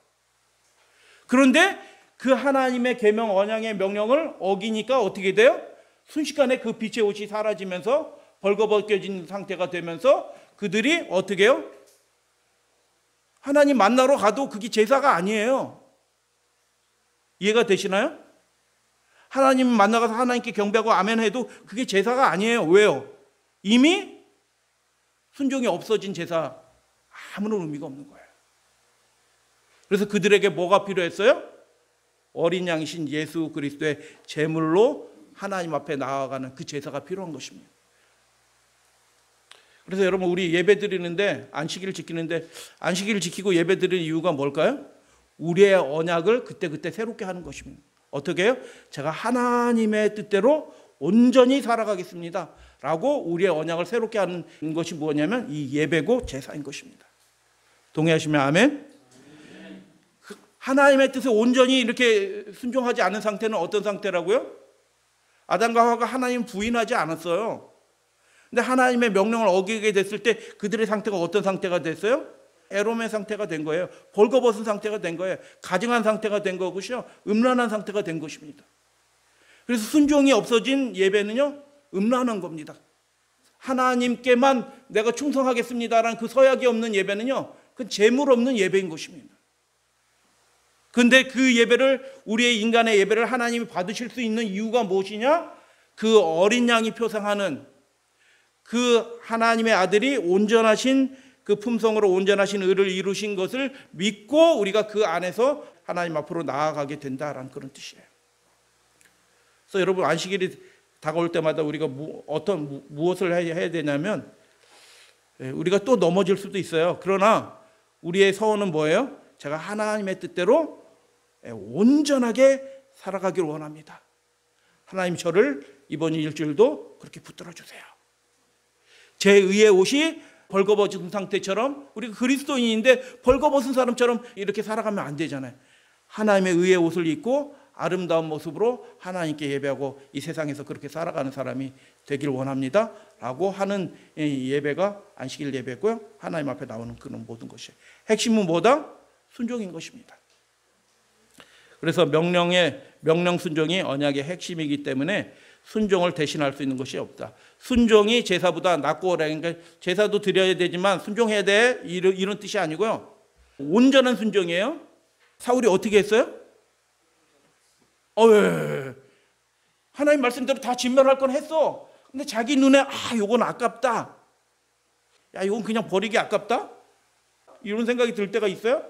그런데 그 하나님의 계명 언약의 명령을 어기니까 어떻게 돼요? 순식간에 그 빛의 옷이 사라지면서 벌거벗겨진 상태가 되면서 그들이 어떻게 해요? 하나님 만나러 가도 그게 제사가 아니에요. 이해가 되시나요? 하나님 만나가서 하나님께 경배하고 아멘 해도 그게 제사가 아니에요. 왜요? 이미 순종이 없어진 제사, 아무런 의미가 없는 거예요. 그래서 그들에게 뭐가 필요했어요? 어린 양이신 예수 그리스도의 제물로 하나님 앞에 나아가는 그 제사가 필요한 것입니다. 그래서 여러분, 우리 예배 드리는데, 안식일을 지키는데, 안식일을 지키고 예배 드리는 이유가 뭘까요? 우리의 언약을 그때그때 새롭게 하는 것입니다. 어떻게 해요? 제가 하나님의 뜻대로 온전히 살아가겠습니다 라고 우리의 언약을 새롭게 하는 것이 뭐냐면 이 예배고 제사인 것입니다. 동의하시면 아멘? 하나님의 뜻에 온전히 이렇게 순종하지 않은 상태는 어떤 상태라고요? 아담과 하와가 하나님 부인하지 않았어요. 근데 하나님의 명령을 어기게 됐을 때 그들의 상태가 어떤 상태가 됐어요? 애롬의 상태가 된 거예요. 벌거벗은 상태가 된 거예요. 가증한 상태가 된 거고요. 음란한 상태가 된 것입니다. 그래서 순종이 없어진 예배는요, 음란한 겁니다. 하나님께만 내가 충성하겠습니다라는 그 서약이 없는 예배는요, 그 재물 없는 예배인 것입니다. 그런데 그 예배를, 우리의 인간의 예배를 하나님이 받으실 수 있는 이유가 무엇이냐? 그 어린 양이 표상하는 그 하나님의 아들이 온전하신 그 품성으로 온전하신 의를 이루신 것을 믿고 우리가 그 안에서 하나님 앞으로 나아가게 된다라는 그런 뜻이에요. 그래서 여러분, 안식일이 다가올 때마다 우리가 무엇을 해야 되냐면, 우리가 또 넘어질 수도 있어요. 그러나 우리의 서원은 뭐예요? 제가 하나님의 뜻대로 온전하게 살아가기를 원합니다. 하나님, 저를 이번 일주일도 그렇게 붙들어 주세요. 제 의의 옷이 벌거벗은 상태처럼, 우리가 그리스도인인데 벌거벗은 사람처럼 이렇게 살아가면 안 되잖아요. 하나님의 의의 옷을 입고 아름다운 모습으로 하나님께 예배하고 이 세상에서 그렇게 살아가는 사람이 되길 원합니다 라고 하는 예배가 안식일 예배고요, 하나님 앞에 나오는 그런 모든 것이 핵심은 뭐다? 순종인 것입니다. 그래서 명령 순종이 언약의 핵심이기 때문에 순종을 대신할 수 있는 것이 없다. 순종이 제사보다 낫고, 그러니까 제사도 드려야 되지만 순종해야 돼, 이런 뜻이 아니고요, 온전한 순종이에요. 사울이 어떻게 했어요? 하나님 말씀대로 다 진멸할 건 했어. 근데 자기 눈에 요건 아깝다, 이건 그냥 버리기 아깝다, 이런 생각이 들 때가 있어요.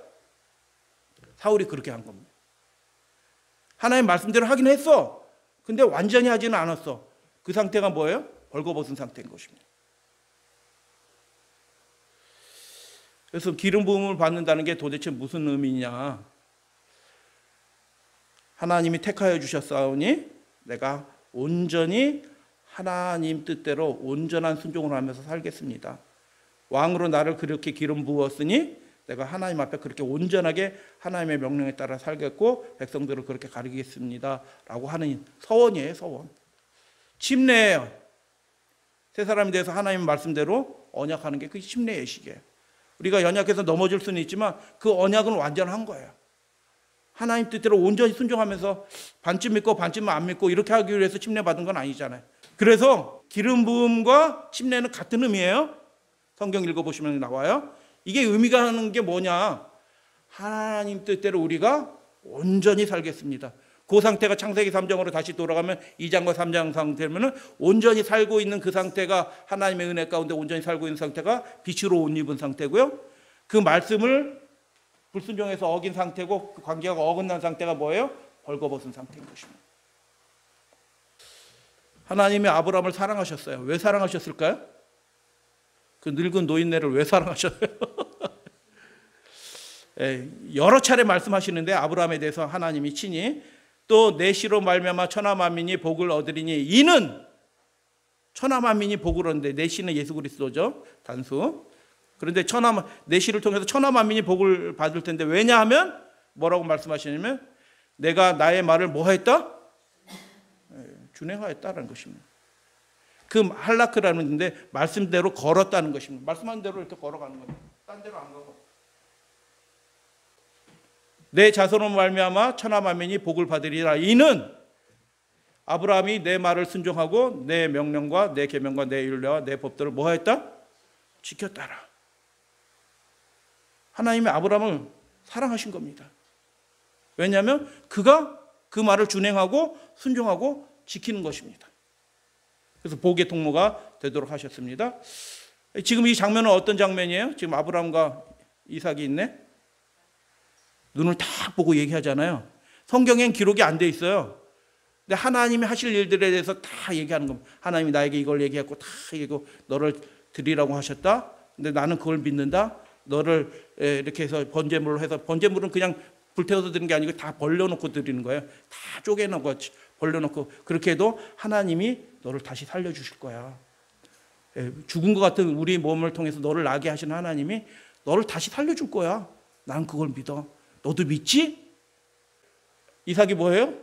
사울이 그렇게 한 겁니다. 하나님 말씀대로 하긴 했어. 근데 완전히 하지는 않았어. 그 상태가 뭐예요? 벌거벗은 상태인 것입니다. 그래서 기름 부음을 받는다는 게 도대체 무슨 의미냐? 하나님이 택하여 주셨사오니 내가 온전히 하나님 뜻대로 온전한 순종을 하면서 살겠습니다. 왕으로 나를 그렇게 기름 부었으니 내가 하나님 앞에 그렇게 온전하게 하나님의 명령에 따라 살겠고 백성들을 그렇게 가르치겠습니다 라고 하는 서원이에요. 서원, 침례예요. 새 사람이 돼서 하나님 말씀대로 언약하는 게 그 침례 예식이에요. 우리가 연약해서 넘어질 수는 있지만 그 언약은 완전한 거예요. 하나님 뜻대로 온전히 순종하면서 반쯤 믿고 반쯤 안 믿고 이렇게 하기 위해서 침례 받은 건 아니잖아요. 그래서 기름 부음과 침례는 같은 의미예요. 성경 읽어보시면 나와요. 이게 의미가 하는 게 뭐냐? 하나님 뜻대로 우리가 온전히 살겠습니다. 그 상태가 창세기 3장으로 다시 돌아가면 2장과 3장 상태면 온전히 살고 있는 그 상태가, 하나님의 은혜 가운데 온전히 살고 있는 상태가 빛으로 옷 입은 상태고요, 그 말씀을 불순종해서 어긴 상태고 그 관계가 어긋난 상태가 뭐예요? 벌거벗은 상태인 것입니다. 하나님이 아브라함을 사랑하셨어요. 왜 사랑하셨을까요? 그 늙은 노인네를 왜 사랑하셨어요? 여러 차례 말씀하시는데 아브라함에 대해서 하나님이 친히 또 내 씨로 말미암아 천하 만민이 복을 얻으리니, 이는 천하 만민이 복을 얻는데, 내 씨는 예수 그리스도죠, 단수. 그런데 내 씨를 통해서 천하 만민이 복을 받을 텐데, 왜냐하면 뭐라고 말씀하시냐면 내가 나의 말을 뭐 했다? 준행하였다라는 것입니다. 그 할라크라는 건데 말씀대로 걸었다는 것입니다. 말씀한 대로 이렇게 걸어가는 거예요. 딴 데로 안 가고. 내 자손으로 말미암아 천하 만민이 복을 받으리라. 이는 아브라함이 내 말을 순종하고 내 명령과 내 계명과 내 율례와 내 법들을 뭐 했다? 지켰다라. 하나님이 아브라함을 사랑하신 겁니다. 왜냐하면 그가 그 말을 준행하고 순종하고 지키는 것입니다. 그래서 복의 통로가 되도록 하셨습니다. 지금 이 장면은 어떤 장면이에요? 지금 아브라함과 이삭이 있네. 눈을 딱 보고 얘기하잖아요. 성경엔 기록이 안 돼 있어요. 근데 하나님이 하실 일들에 대해서 다 얘기하는 겁니다. 하나님이 나에게 이걸 얘기했고 다 얘기하고 너를 드리라고 하셨다. 근데 나는 그걸 믿는다. 너를 이렇게 해서 번제물로 해서, 번제물은 그냥 불태워서 드리는 게 아니고 다 벌려놓고 드리는 거예요. 다 쪼개놓고 벌려놓고. 그렇게 해도 하나님이 너를 다시 살려주실 거야. 죽은 것 같은 우리 몸을 통해서 너를 나게 하시는 하나님이 너를 다시 살려줄 거야. 난 그걸 믿어. 너도 믿지? 이삭이 뭐예요?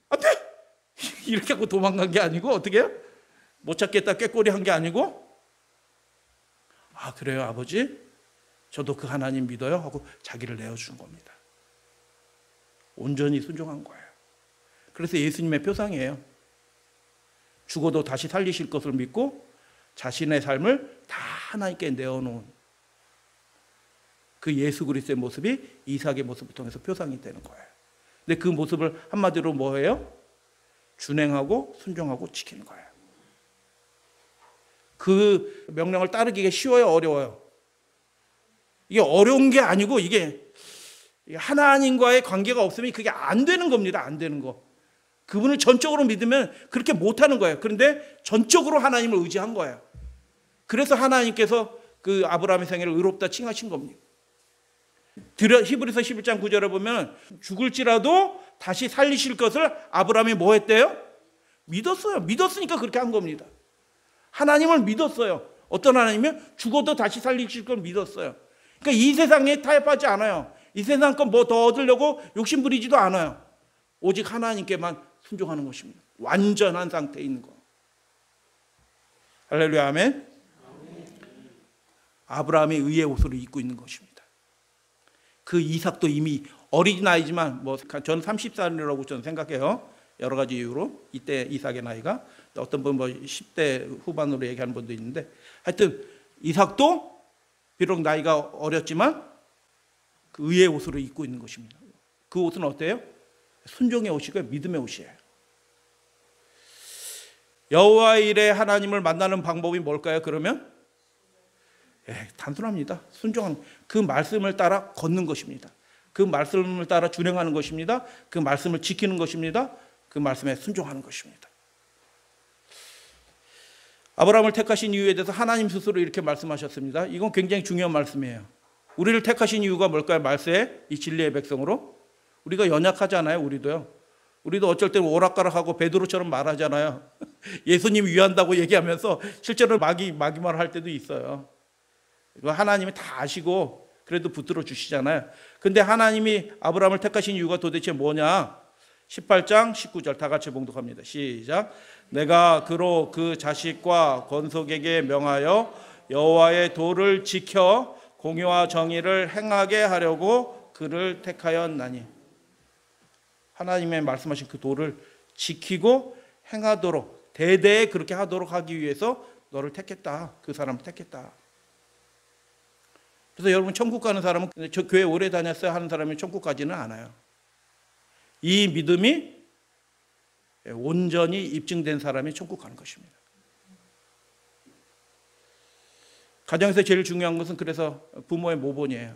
안 돼! 이렇게 하고 도망간 게 아니고 어떻게 해요? 못 찾겠다 꾀꼬리 한 게 아니고, 아 그래요 아버지? 저도 그 하나님 믿어요 하고 자기를 내어준 겁니다. 온전히 순종한 거예요. 그래서 예수님의 표상이에요. 죽어도 다시 살리실 것을 믿고 자신의 삶을 다 하나님께 내어놓은 그 예수 그리스도의 모습이 이삭의 모습을 통해서 표상이 되는 거예요. 근데 그 모습을 한마디로 뭐예요? 준행하고 순종하고 지키는 거예요. 그 명령을 따르기가 쉬워요, 어려워요? 이게 어려운 게 아니고 이게 하나님과의 관계가 없으면 그게 안 되는 겁니다. 안 되는 거. 그분을 전적으로 믿으면 그렇게 못하는 거예요. 그런데 전적으로 하나님을 의지한 거예요. 그래서 하나님께서 그 아브라함의 생애를 의롭다 칭하신 겁니다. 히브리서 11장 9절에 보면 죽을지라도 다시 살리실 것을 아브라함이 뭐 했대요? 믿었어요. 믿었으니까 그렇게 한 겁니다. 하나님을 믿었어요. 어떤 하나님이면 죽어도 다시 살리실 걸 믿었어요. 그러니까 이 세상에 타협하지 않아요. 이 세상 건 뭐 더 얻으려고 욕심 부리지도 않아요. 오직 하나님께만 순종하는 것입니다. 완전한 상태에 있는 거. 할렐루야 아멘. 아브라함이 의의 옷을 입고 있는 것입니다. 그 이삭도 이미 어린 나이지만 저는 30살이라고 저는 생각해요. 여러 가지 이유로 이때 이삭의 나이가 어떤 분 10대 후반으로 얘기하는 분도 있는데 하여튼 이삭도 비록 나이가 어렸지만 그 의의 옷으로 입고 있는 것입니다. 그 옷은 어때요? 순종의 옷이고 믿음의 옷이에요. 여호와의 일에 하나님을 만나는 방법이 뭘까요? 그러면 단순합니다. 순종하는 그 말씀을 따라 걷는 것입니다. 그 말씀을 따라 준행하는 것입니다. 그 말씀을 지키는 것입니다. 그 말씀에 순종하는 것입니다. 아브라함을 택하신 이유에 대해서 하나님 스스로 이렇게 말씀하셨습니다. 이건 굉장히 중요한 말씀이에요. 우리를 택하신 이유가 뭘까요? 말세에 이 진리의 백성으로. 우리가 연약하잖아요. 우리도 어쩔 때는 오락가락하고 베드로처럼 말하잖아요. 예수님 위한다고 얘기하면서 실제로 마귀말 할 때도 있어요. 하나님이 다 아시고 그래도 붙들어 주시잖아요. 근데 하나님이 아브라함을 택하신 이유가 도대체 뭐냐? 18장 19절 다 같이 봉독합니다. 시작. 내가 그로 그 자식과 건속에게 명하여 여호와의 도를 지켜 공의와 정의를 행하게 하려고 그를 택하였나니. 하나님의 말씀하신 그 도를 지키고 행하도록 대대에 그렇게 하도록 하기 위해서 너를 택했다. 그 사람을 택했다. 그래서 여러분 천국 가는 사람은 저 교회 오래 다녔어요 하는 사람이 천국 가지는 않아요. 이 믿음이 온전히 입증된 사람이 천국 가는 것입니다. 가정에서 제일 중요한 것은 그래서 부모의 모본이에요.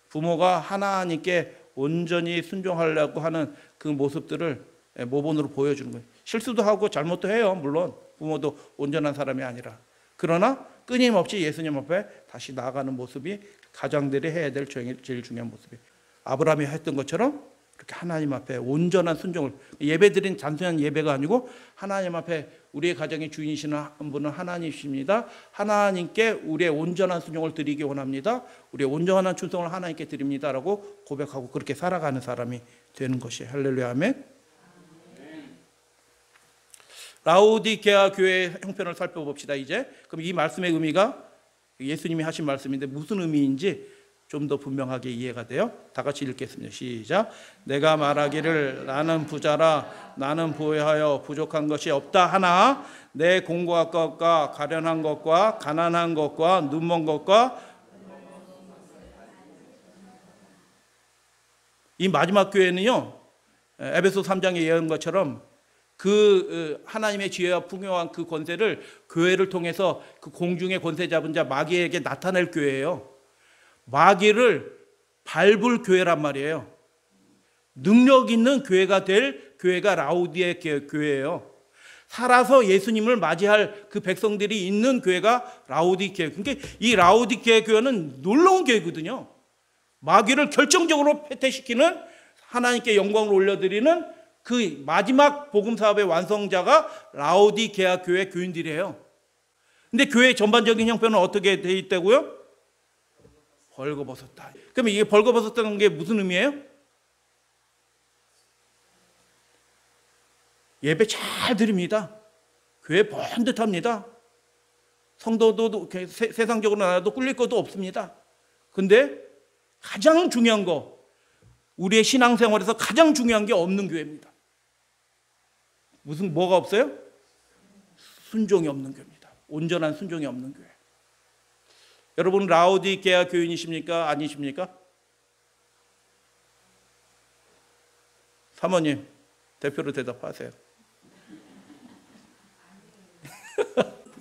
부모가 하나님께 온전히 순종하려고 하는 그 모습들을 모본으로 보여주는 거예요. 실수도 하고 잘못도 해요. 물론 부모도 온전한 사람이 아니라. 그러나 끊임없이 예수님 앞에 다시 나아가는 모습이 가장들이 해야 될 제일 중요한 모습이에요. 아브라함이 했던 것처럼 그렇게 하나님 앞에 온전한 순종을, 예배드린 단순한 예배가 아니고 하나님 앞에 우리의 가정의 주인이시는 한 분은 하나님이십니다. 하나님께 우리의 온전한 순종을 드리기 원합니다. 우리의 온전한 충성을 하나님께 드립니다라고 고백하고 그렇게 살아가는 사람이 되는 것이 할렐루야 아멘. 라오디게아 교회의 형편을 살펴봅시다. 이제 그럼 이 말씀의 의미가 예수님이 하신 말씀인데 무슨 의미인지 좀 더 분명하게 이해가 돼요. 다 같이 읽겠습니다. 시작. 내가 말하기를 나는 부자라 나는 부유하여 부족한 것이 없다 하나 내 공고한 것과 가련한 것과 가난한 것과 눈먼 것과 이 마지막 교회는요 에베소 3장에 예언한 것처럼 그 하나님의 지혜와 풍요한 그 권세를 교회를 통해서 그 공중의 권세 잡은 자 마귀에게 나타낼 교회예요. 마귀를 밟을 교회란 말이에요. 능력 있는 교회가 될 교회가 라오디게 교회예요. 살아서 예수님을 맞이할 그 백성들이 있는 교회가 라오디게. 그러니까 이 라오디게 교회는 놀라운 교회거든요. 마귀를 결정적으로 패퇴시키는 하나님께 영광을 올려드리는 그 마지막 복음 사업의 완성자가 라오디게아 교회 교인들이에요. 근데 교회의 전반적인 형편은 어떻게 돼 있다고요? 벌거벗었다. 그러면 이게 벌거벗었다는 게 무슨 의미예요? 예배 잘 드립니다. 교회 번듯합니다. 성도도 세상적으로 나와도 꿀릴 것도 없습니다. 근데 가장 중요한 거, 우리의 신앙생활에서 가장 중요한 게 없는 교회입니다. 뭐가 없어요? 순종이 없는 교회입니다. 온전한 순종이 없는 교회. 여러분 라오디게아 교인이십니까? 아니십니까? 사모님 대표로 대답하세요.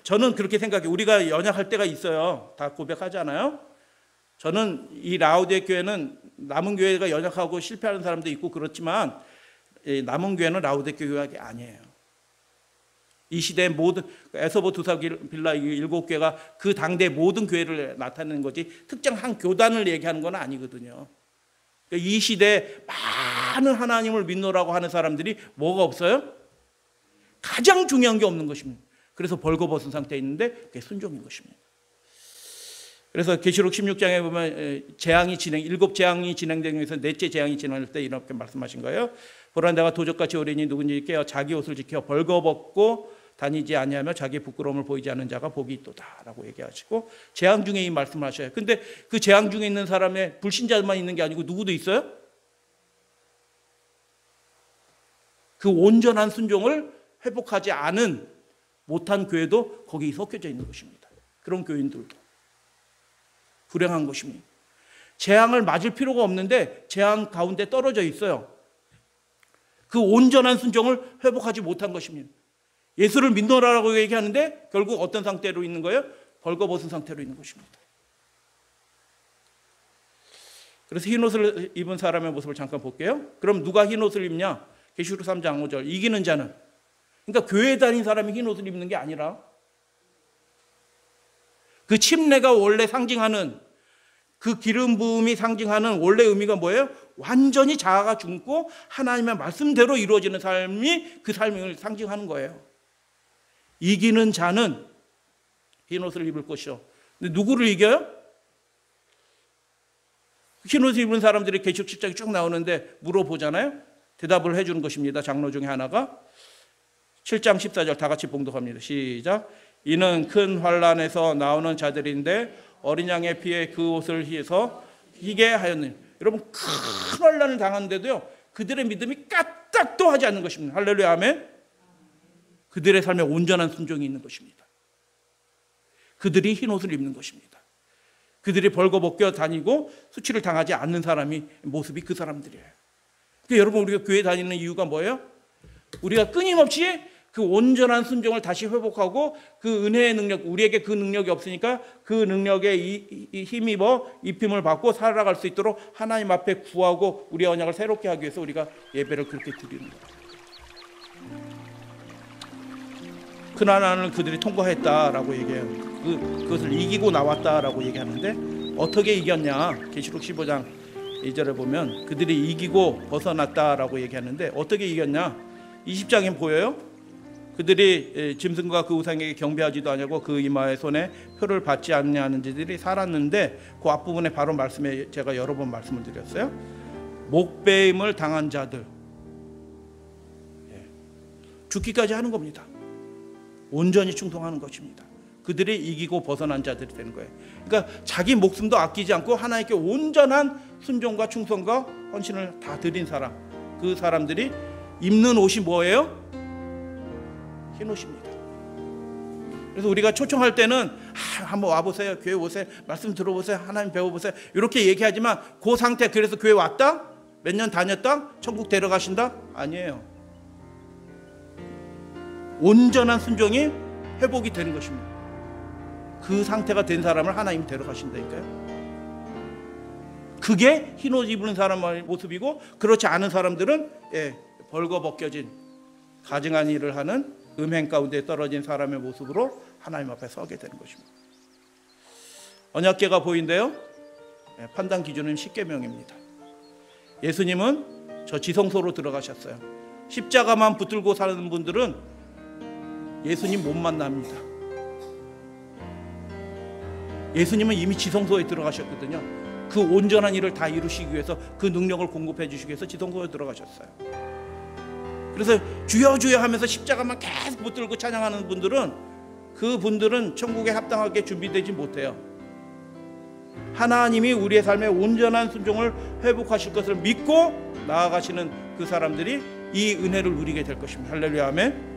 저는 그렇게 생각해요. 우리가 연약할 때가 있어요. 다 고백하잖아요. 저는 이 라오디게 교회는 남은 교회가 연약하고 실패하는 사람도 있고 그렇지만 남은 교회는 라오디게 교회가 아니에요. 이 시대의 모든 에서보 두사 빌라 7개가 그 당대 모든 교회를 나타내는 거지 특정 한 교단을 얘기하는 건 아니거든요. 이 시대에 많은 하나님을 믿노라고 하는 사람들이 뭐가 없어요? 가장 중요한 게 없는 것입니다. 그래서 벌거벗은 상태에 있는데 그게 순종인 것입니다. 그래서 계시록 16장에 보면 재앙이 7재앙이 진행되면서 넷째 재앙이 진행할 때 이렇게 말씀하신 거예요. 보라 내가 도적같이 어린이 누군지 깨어 자기 옷을 지켜 벌거벗고 다니지 아니하며 자기 부끄러움을 보이지 않는 자가 복이 있도다라고 얘기하시고 재앙 중에 이 말씀을 하셔요. 근데 그 재앙 중에 있는 사람의 불신자만 있는 게 아니고 누구도 있어요? 그 온전한 순종을 회복하지 않은 못한 교회도 거기 섞여져 있는 것입니다. 그런 교인들도 불행한 것입니다. 재앙을 맞을 필요가 없는데 재앙 가운데 떨어져 있어요. 그 온전한 순종을 회복하지 못한 것입니다. 예수를 믿노라라고 얘기하는데 결국 어떤 상태로 있는 거예요? 벌거벗은 상태로 있는 것입니다. 그래서 흰옷을 입은 사람의 모습을 잠깐 볼게요. 그럼 누가 흰옷을 입냐? 계시록 3장 5절 이기는 자는, 그러니까 교회에 다닌 사람이 흰옷을 입는 게 아니라 그 침례가 원래 상징하는 그 기름 부음이 상징하는 원래 의미가 뭐예요? 완전히 자아가 죽고 하나님의 말씀대로 이루어지는 삶이 그 삶을 상징하는 거예요. 이기는 자는 흰옷을 입을 것이요. 근데 누구를 이겨요? 흰옷을 입은 사람들이 계시록 7장이 쭉 나오는데 물어보잖아요. 대답을 해주는 것입니다. 장로 중에 하나가 7장 14절 다 같이 봉독합니다. 시작. 이는 큰 환난에서 나오는 자들인데 어린 양의 피에 그 옷을 희해서 희게 하였느니. 여러분 큰 환난을 당하는데도요 그들의 믿음이 까딱도 하지 않는 것입니다. 할렐루야 아멘. 그들의 삶에 온전한 순종이 있는 것입니다. 그들이 흰 옷을 입는 것입니다. 그들이 벌거벗겨 다니고 수치를 당하지 않는 사람이 모습이 그 사람들이에요. 그러니까 여러분 우리가 교회 다니는 이유가 뭐예요? 우리가 끊임없이 그 온전한 순종을 다시 회복하고 그 은혜의 능력, 우리에게 그 능력이 없으니까 그 능력에 힘입어 입힘을 받고 살아갈 수 있도록 하나님 앞에 구하고 우리의 언약을 새롭게 하기 위해서 우리가 예배를 그렇게 드리는 거예요. 그나난을 그들이 통과했다라고 얘기해요. 그것을 이기고 나왔다라고 얘기하는데 어떻게 이겼냐? 계시록 15장 2절에 보면 그들이 이기고 벗어났다라고 얘기하는데 어떻게 이겼냐? 20장에 보여요? 그들이 짐승과 그 우상에게 경배하지도 아니하고 그 이마의 손에 표를 받지 않냐는 자들이 살았는데 그 앞부분에 바로 말씀에 제가 여러 번 말씀을 드렸어요. 목배임을 당한 자들 죽기까지 하는 겁니다. 온전히 충성하는 것입니다. 그들이 이기고 벗어난 자들이 되는 거예요. 그러니까 자기 목숨도 아끼지 않고 하나님께 온전한 순종과 충성과 헌신을 다 드린 사람, 그 사람들이 입는 옷이 뭐예요? 흰 옷입니다. 그래서 우리가 초청할 때는 한번 와보세요, 교회 오세요, 말씀 들어보세요, 하나님 배워보세요, 이렇게 얘기하지만 그 상태, 그래서 교회 왔다? 몇 년 다녔다? 천국 데려가신다? 아니에요. 온전한 순종이 회복이 되는 것입니다. 그 상태가 된 사람을 하나님이 데려가신다니까요. 그게 흰옷 입는 사람의 모습이고, 그렇지 않은 사람들은 벌거벗겨진 가증한 일을 하는 음행 가운데 떨어진 사람의 모습으로 하나님 앞에 서게 되는 것입니다. 언약궤가 보인대요. 판단 기준은 십계명입니다. 예수님은 저 지성소로 들어가셨어요. 십자가만 붙들고 사는 분들은 예수님 못 만납니다. 예수님은 이미 지성소에 들어가셨거든요. 그 온전한 일을 다 이루시기 위해서, 그 능력을 공급해 주시기 위해서 지성소에 들어가셨어요. 그래서 주여 주여 하면서 십자가만 계속 붙들고 찬양하는 분들은, 그분들은 천국에 합당하게 준비되지 못해요. 하나님이 우리의 삶에 온전한 순종을 회복하실 것을 믿고 나아가시는 그 사람들이 이 은혜를 누리게 될 것입니다. 할렐루야, 아멘.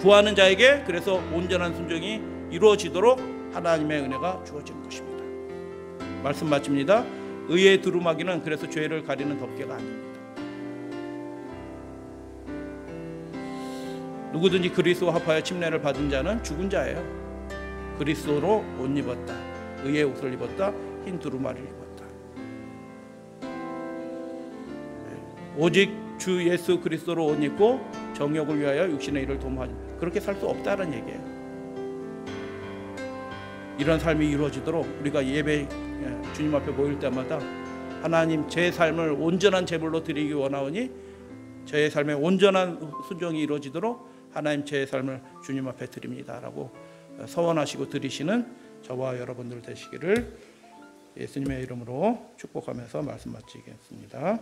구하는 자에게 그래서 온전한 순종이 이루어지도록 하나님의 은혜가 주어지는 것입니다. 말씀 마칩니다. 의의 두루마기는 그래서 죄를 가리는 덮개가 아닙니다. 누구든지 그리스도와 합하여 침례를 받은 자는 죽은 자예요. 그리스도로 옷 입었다, 의의 옷을 입었다, 흰 두루마리를 입었다. 오직 주 예수 그리스도로 옷 입고 정욕을 위하여 육신의 일을 도모하지, 그렇게 살 수 없다는 얘기예요. 이런 삶이 이루어지도록 우리가 예배 주님 앞에 모일 때마다 하나님, 제 삶을 온전한 제물로 드리기 원하오니 저의 삶에 온전한 순종이 이루어지도록 하나님, 제 삶을 주님 앞에 드립니다 라고 서원하시고 드리시는 저와 여러분들 되시기를 예수님의 이름으로 축복하면서 말씀 마치겠습니다.